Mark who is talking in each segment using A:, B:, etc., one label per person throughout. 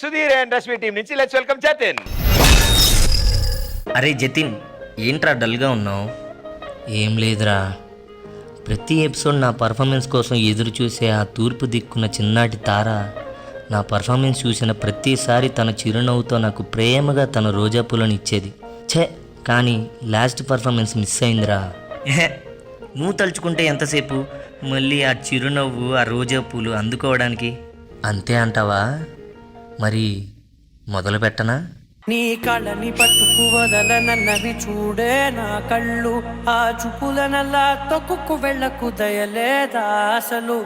A: Sudheer and Rashmi team నుంచి let's welcome Jatin.
B: అరే జతిన్, ఏంట్రా డల్గా ఉన్నావు? ఏం లేదురా, ప్రతి ఎపిసోడ్ నా పర్ఫార్మెన్స్ కోసం ఎదురు చూసే ఆ తూర్పు దిక్కున్న చిన్నాటి తార నా పర్ఫార్మెన్స్ చూసిన ప్రతిసారి తన చిరునవ్వుతో నాకు ప్రేమగా తన రోజా పూలను ఇచ్చేది. కానీ లాస్ట్ పర్ఫార్మెన్స్ మిస్ అయిందిరా. నువ్వు తలుచుకుంటే ఎంతసేపు మళ్ళీ ఆ చిరునవ్వు ఆ రోజా పూలు అందుకోవడానికి? అంతే అంటావా? మరి మొదలు పెట్టనా?
C: నీ కళ్ళని పట్టుకు వదలనన్నవి చూడే నా కళ్ళు, ఆ చూపులనల్లా తొక్కుకు వెళ్ళకు దయలేదా అసలు?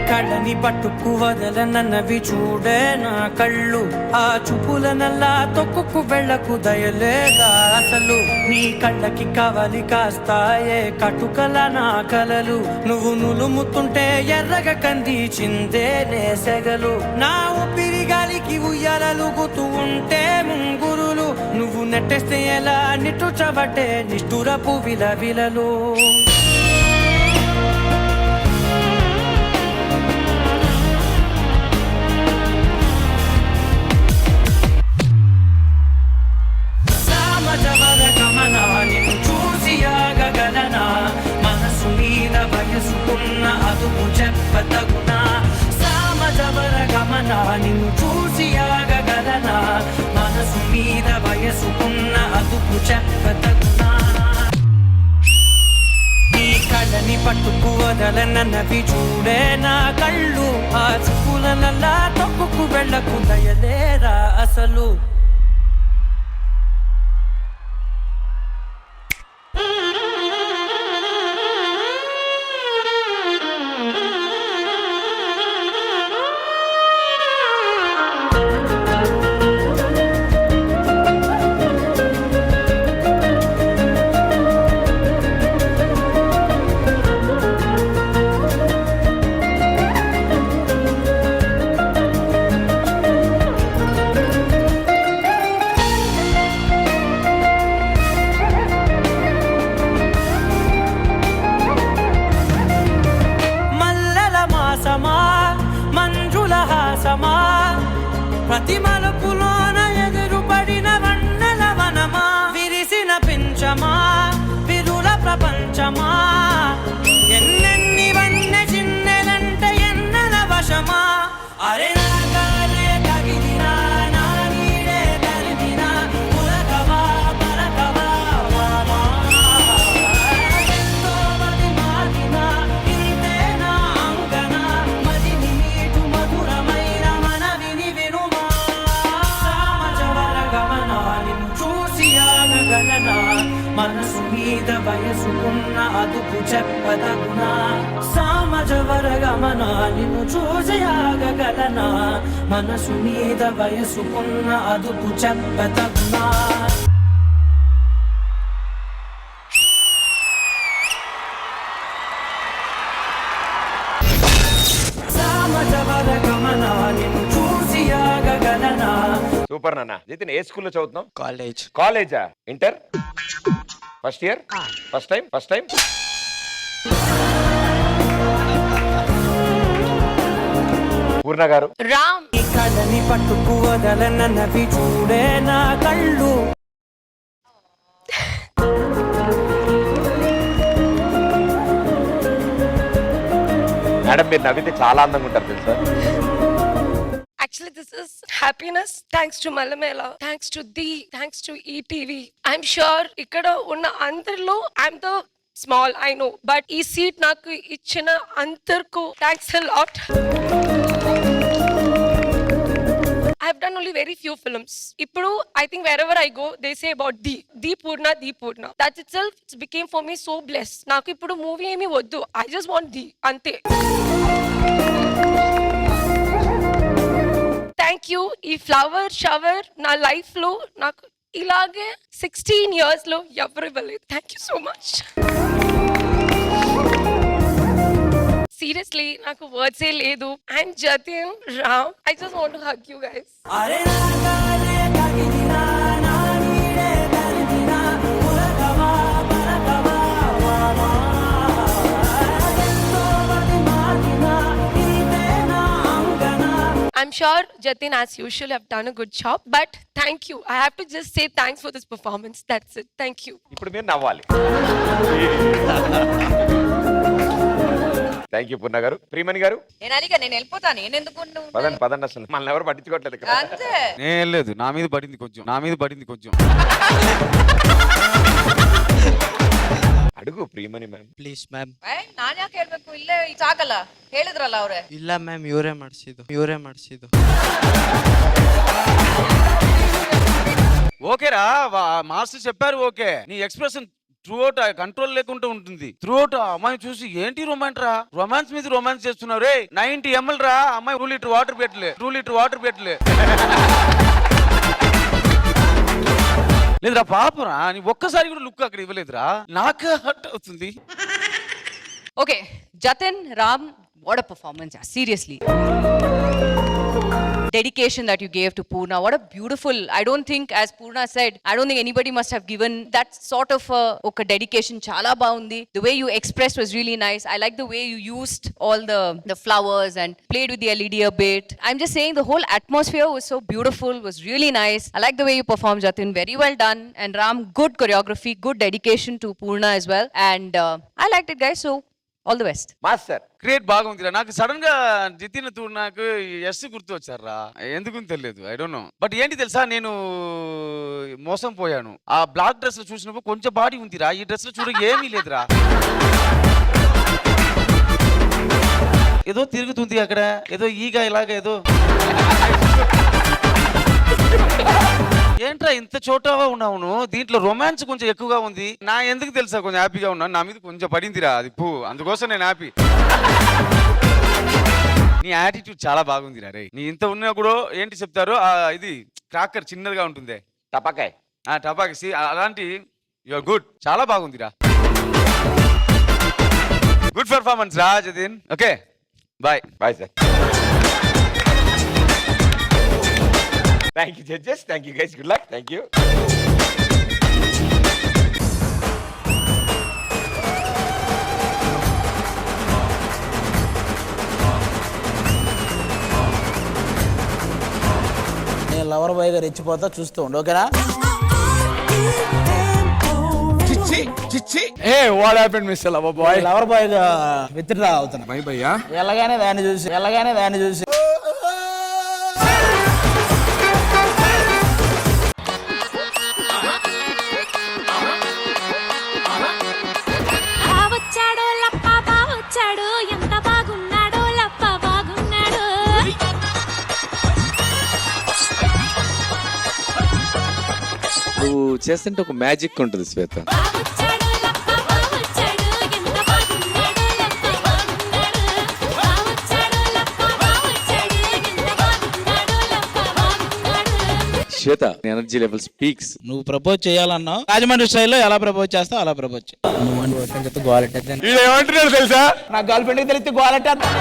C: కళ్ళని పట్టుకు వదలనన్నవి చూడే నా కళ్ళు, ఆ చూపులనల్లా తొక్కుకు వెళ్ళకు దయలేదా అసలు? నీ కళ్ళకి కవలి కాస్తాయే కటుకల నా కలలు, నువ్వు నులుముతుంటే ఎర్రగ కందిచిందే నేసెగలు. నా ఊపిరి గాలికి ఉయ్యాలలుగుతూ ఉంటే ముంగురులు, నువ్వు నెట్టేస్తే ఎలా నిట్టుచబట్టే నిష్ఠురపు విలవిలలు. నిన్ను చూసి ఆగగలనా, మనసు మీద వయసుకున్న అదుపు చెప్పతగునా? సామజవర గమన నిన్ను చూసి ఆగగలనా, మనసు మీద వయసుకున్న అదుపు చెప్పతగునా? నీ కళ్ళని పట్టుకు వదలనన్నవి చూడే నా కళ్ళు, ఆ చూపులనల్లా తొక్కుకు వెళ్ళకు దయలేరా అసలు? ప్రతి మలుపులోన ఎదురుపడిన వన్నెల వనమా, విరిసిన పించమా విరుల ప్రపంచమా, ఎన్నెన్ని వన్నె చిన్నెలంటే ఎన్నెల వశమా? అరే నాగాలే తగిలినా నా నీడే తరిమినా, పులకవా పలకవా వామా, ఎంతో మది మాటినా ఇంతే నా అంగన, మదిని నీటు మధురమైన మనవిని వినుమా. సామజవర గమన నిన్ను చూసి ఆగగలనా, మనసు మీద వయసుకున్న అదుపు చెప్పదగునా? సామజవర గమన నిన్ను చూసి ఆగగలనా, మనసు మీద వయసుకున్న అదుపు చెప్పదగునా? సామజవర గమన నిన్ను చూసి ఆగగలనా.
A: సూపర్ నాన్న. జతిన్ ఏ స్కూల్లో చదువుతున్నావు?
D: కాలేజ్.
A: కాలేజా? Inter first year? First time Purna garu.
C: Ram ఈ కళ్ళని పట్టుకు వదలనన్నవి చూడే నా కళ్ళు.
A: మేడం మీరు నవ్వితే చాలా అందంగా ఉంటారు తెలుసా?
E: Actually, this is happiness. Thanks to Malamela, thanks to Dee, thanks to ETV. I'm sure ikkada unna andarlo I'm the small, I know, but ee seat naku ichina antarku thanks a lot. I've done only very few films. Ippudu I think wherever I go they say about Dee Purna. That itself became for me so blessed. Naku ippudu movie emi voddu, I just want Dee ante. Thank you. ఈ flower shower నా లైఫ్లో నాకు ఇలాగే 16 yearsలో ఎవరు ఇవ్వలేదు. Thank you so much. Seriously నాకు words ఏ లేదు. And Jatin, Ram, I just want to hug you guys.
C: అరే నాగాలే కగిలినా నా నీడే దరిదినా ఉలకవా పలకవా వామా ఎంతో మది మాటినా ఇదే నా అంగనా.
E: I'm sure Jatin, as usual, have done a good job. But thank you. I have to just say thanks for this performance. That's it. Thank you.
A: ఇప్పుడు మీరు నవ్వాలి. థ్యాంక్ యూ పూర్ణ గారు. ప్రియమణి గారు
D: నేను అలిగా నేను వెళ్ళిపోతాను. నేను ఎందుకు
A: పదండి పదండి, అసలు మనల్ని ఎవరు పట్టించుకోవట్లేదు ఇక్కడ.
D: అంతే.
F: నేను లేదు, నా మీద పడింది కొంచెం.
A: ಅಡುಗು ಪ್ರಿಯಮಣಿ ಮ್ಯಾಮ್.
G: Please ma'am.
D: ನಾನು ಯಾಕೆ ಹೇಳ್ಬೇಕು? ಇಲ್ಲೇ ಸಾಕಲ್ಲ, ಹೇಳಿದ್ರಲ್ಲ ಅವ್ರೆ.
G: ಇಲ್ಲ ಮ್ಯಾಮ್, ಇವರೇ ಮಾಡಿಸಿದ್ದು.
F: ఓకేరా, మాస్టర్ చెప్పారు ఓకే. నీ ఎక్స్ప్రెషన్ త్రూఅవుట్ కంట్రోల్ లేకుండా ఉంటుంది. త్రూఅవుట్ అమ్మాయి చూసి ఏంటి రొమాన్స్ మీద రొమాన్స్ చేస్తున్నారు రే. 90 ml రా అమ్మాయి 2 లీటర్ వాటర్ పెట్టలే. లేదురా పాపరా, నీ ఒక్కసారి కూడా లుక్ అక్కడ ఇవ్వలేదురా, నాకు హర్ట్ అవుతుంది.
D: Okay, Jatin, Ram, what a performance. Seriously. Dedication that you gave to Purna. What a beautiful, I don't think, as Purna said, I don't think anybody must have given that sort of a dedication. Chala baundi. The way you expressed was really nice. I like the way you used all the flowers and played with the LED a bit. I'm just saying the whole atmosphere was so beautiful, was really nice. I like the way you performed, Jatin. Very well done. And Ram, good choreography, good dedication to Purna as well. And I liked it, guys. So all the best.
A: Master
F: create బాగుందిరా. నాకు sudden గా జితిన్ తోడు నాకు yes గుర్తు వచ్చారా, ఎందుకు తెలియదు, I don't know. But ఏంటి తెలుసా, నేను మోసం పోయాను. ఆ బ్లాక్ డ్రెస్ లో చూసినప్పుడు కొంచెం బాడీ ఉందిరా, ఈ డ్రెస్ లో చూడ ఏమీ లేదురా. ఏదో తిరుగుతుంది అక్కడ, ఏదో ఈగ ఇలాగ ఏదో. ఏంట్రా ఇంత చోటగా ఉన్నావు, దీంట్లో రొమాన్స్ కొంచెం ఎక్కువగా ఉంది. నా ఎందుకు తెలుసా కొంచెం హ్యాపీగా ఉన్నాను, నా మీద కొంచెం పడిందిరా అది పూ, అందుకోసం నేను హ్యాపీ. నీ యాటిట్యూడ్ చాలా బాగుందిరా రే. నీ ఇంత ఉన్నా కూడా ఏంటి చెప్తారు, ఇది క్రాకర్ చిన్నదిగా ఉంటుంది,
A: టపాకాయ్.
F: టపాకి అలాంటి యువర్ గుడ్, చాలా బాగుందిరా. గుడ్ పర్ఫార్మెన్స్ రా Jatin. Okay bye.
A: Bye sir. Thank you judges, thank you guys, good luck, thank you.
H: నేను లవర్ బాయ్ గా రెచ్చిపోతా, చూస్తూ ఉండు ఓకేనా. లవర్ బాయ్ గా విత్డ్రా అవుతున్నా. ఎలాగానే దాన్ని చూసి
I: వచ్చాడో లప్ప బావొచ్చాడు, ఎంత బాగున్నాడో లప్ప బాగున్నాడు.
J: నువ్వు చేస్తుంటే ఒక మ్యాజిక్ ఉంటుంది శ్వేత.
I: బావొచ్చాడు లప్ప బావొచ్చాడు, ఎంత బాగున్నాడో లప్ప బాగున్నాడు. బావొచ్చాడు లప్ప బావొచ్చాడు, ఎంత బాగున్నాడో లప్ప బాగున్నాడు.
J: శ్వేత ఎనర్జీ లెవెల్ స్పీక్స్.
H: నువ్వు ప్రపోజ్ చేయాలన్నావు, రాజమండ్రి స్టైల్లో ఎలా ప్రపోజ్ చేస్తావు అలా ప్రపోజ్ చేయి. నువ్వు అని ఓపెన్ చెప్తే గోలెట్టేద్దాను.
F: ఏమంటున్నారు తెలుసా,
H: నా గర్ల్ ఫ్రెండ్కి తెలిస్తే గోలెట్టేద్దాం.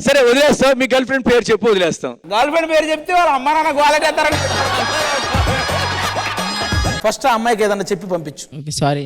J: సరే వదిలేస్తాం, మీ గర్ల్ ఫ్రెండ్ పేరు చెప్పు వదిలేస్తాం.
H: గర్ల్ ఫ్రెండ్ పేరు చెప్తే వాళ్ళ అమ్మ నాన్న గోలెట్టేస్తారని. ఫస్ట్ ఆ అమ్మాయికి ఏదన్నా చెప్పి పంపించు. Okay sorry.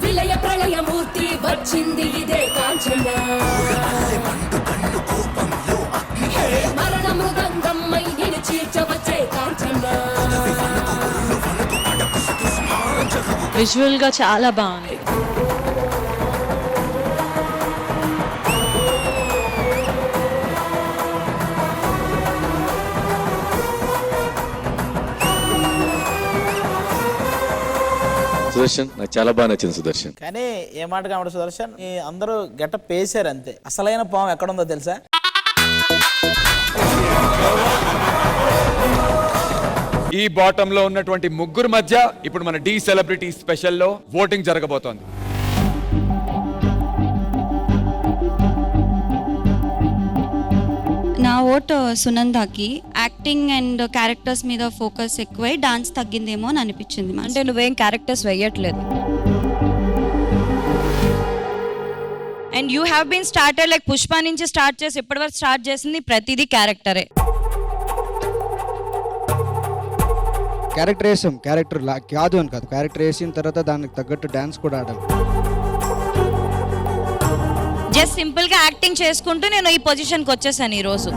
I: విలయ ప్రళయమూర్తి వచ్చింది ఇదే కాంచన. మరణ మృదంగమ్మై నిన్ను చీల్చవచ్చే కాంచన. విజువల్ గా చాలా బాగుంది.
J: సుదర్శన్ నాకు చాలా బాగా నచ్చింది సుదర్శన్.
H: కానీ ఏ మాట కాబట్టి సుదర్శన్ ఈ అందరూ గెటప్ వేసారు అంతే. అసలైన పాము ఎక్కడుందో తెలుసా?
A: ఈ బాటమ్ లో ఉన్నటువంటి ముగ్గురు మధ్య ఇప్పుడు మన డి సెలబ్రిటీ స్పెషల్లో ఓటింగ్ జరగబోతోంది.
I: నా ఓటు సునందాకి. యాక్టింగ్ అండ్ క్యారెక్టర్స్ మీద ఫోకస్ ఎక్కువై డాన్స్ తగ్గిందేమో అని అనిపించింది.
D: అంటే నువ్వేం క్యారెక్టర్స్ వేయట్లేదు. And you have been started like Pushpa నుంచి స్టార్ట్ చేసి ఇప్పటివరకు స్టార్ట్ చేసింది ప్రతిదీ క్యారెక్టరే.
G: క్యారెక్టర్ వేసాం, క్యారెక్టర్ కాదు అని కాదు, క్యారెక్టర్ వేసిన తర్వాత దానికి తగ్గట్టు డాన్స్ కూడా ఆడాలి.
D: జస్ట్ సింపుల్ గా యాక్టింగ్ చేసుకుంటూ నేను ఈ పొజిషన్కి వచ్చేసాను ఈ రోజు.